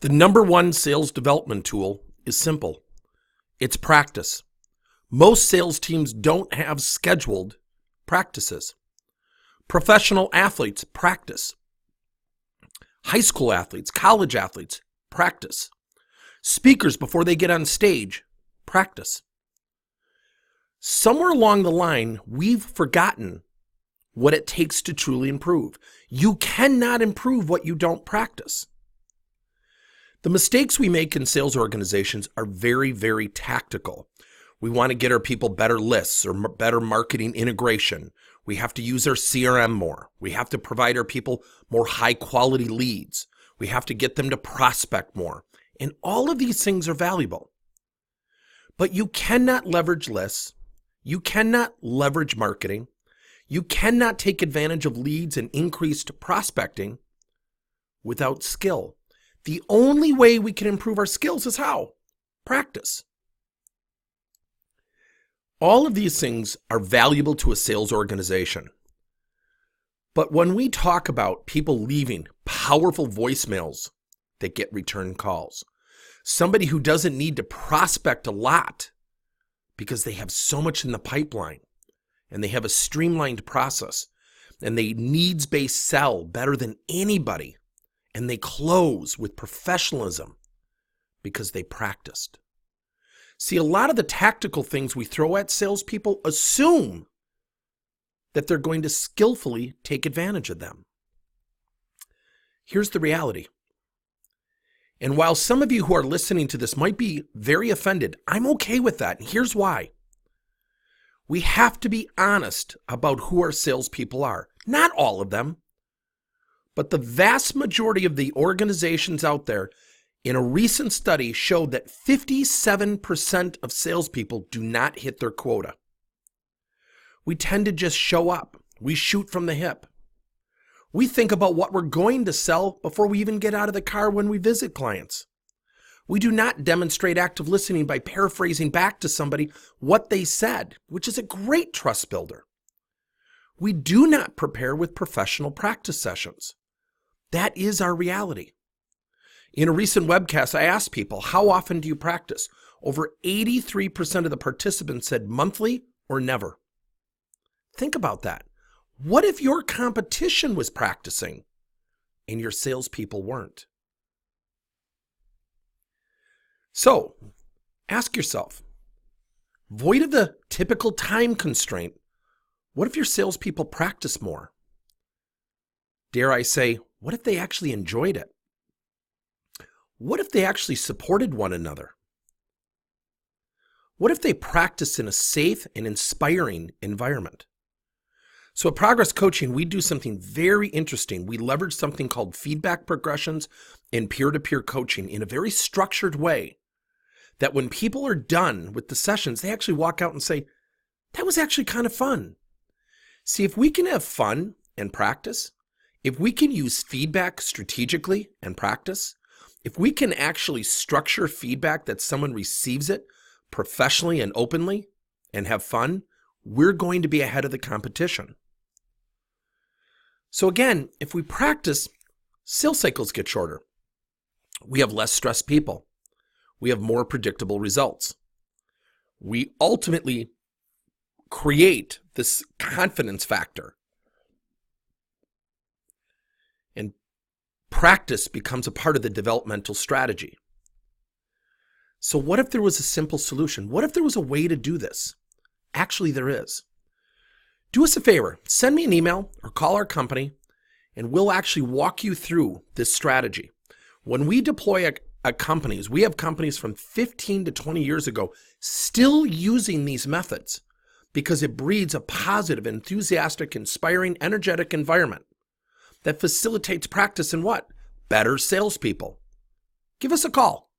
The number one sales development tool is simple. It's practice. Most sales teams don't have scheduled practices. Professional athletes practice. High school athletes, college athletes practice. Speakers before they get on stage practice. Somewhere along the line, we've forgotten what it takes to truly improve. You cannot improve what you don't practice. The mistakes we make in sales organizations are very, very tactical. We want to get our people better lists or better marketing integration. We have to use our CRM more. We have to provide our people more high quality leads. We have to get them to prospect more. And all of these things are valuable. But you cannot leverage lists. You cannot leverage marketing. You cannot take advantage of leads and increased prospecting without skill. The only way we can improve our skills is how? Practice. All of these things are valuable to a sales organization. But when we talk about people leaving powerful voicemails that get return calls, somebody who doesn't need to prospect a lot because they have so much in the pipeline and they have a streamlined process and they needs-based sell better than anybody, and they close with professionalism because they practiced. See, a lot of the tactical things we throw at salespeople assume that they're going to skillfully take advantage of them. Here's the reality. And while some of you who are listening to this might be very offended, I'm okay with that. And here's why. We have to be honest about who our salespeople are. Not all of them, but the vast majority of the organizations out there in a recent study showed that 57% of salespeople do not hit their quota. We tend to just show up. We shoot from the hip. We think about what we're going to sell before we even get out of the car when we visit clients. We do not demonstrate active listening by paraphrasing back to somebody what they said, which is a great trust builder. We do not prepare with professional practice sessions. That is our reality. In a recent webcast, I asked people, how often do you practice? Over 83% of the participants said monthly or never. Think about that. What if your competition was practicing and your salespeople weren't? So, ask yourself, void of the typical time constraint, what if your salespeople practice more? Dare I say, what if they actually enjoyed it? What if they actually supported one another? What if they practiced in a safe and inspiring environment? So at Progress Coaching, we do something very interesting. We leverage something called feedback progressions and peer-to-peer coaching in a very structured way that when people are done with the sessions, they actually walk out and say, that was actually kind of fun. See, if we can have fun and practice, if we can use feedback strategically and practice, if we can actually structure feedback that someone receives it professionally and openly and have fun, we're going to be ahead of the competition. So again, if we practice, sales cycles get shorter. We have less stressed people. We have more predictable results. We ultimately create this confidence factor. And practice becomes a part of the developmental strategy. So what if there was a simple solution? What if there was a way to do this? Actually, there is. Do us a favor, send me an email or call our company, and we'll actually walk you through this strategy. When we deploy companies, we have companies from 15 to 20 years ago still using these methods because it breeds a positive, enthusiastic, inspiring, energetic environment that facilitates practice in what? Better salespeople. Give us a call.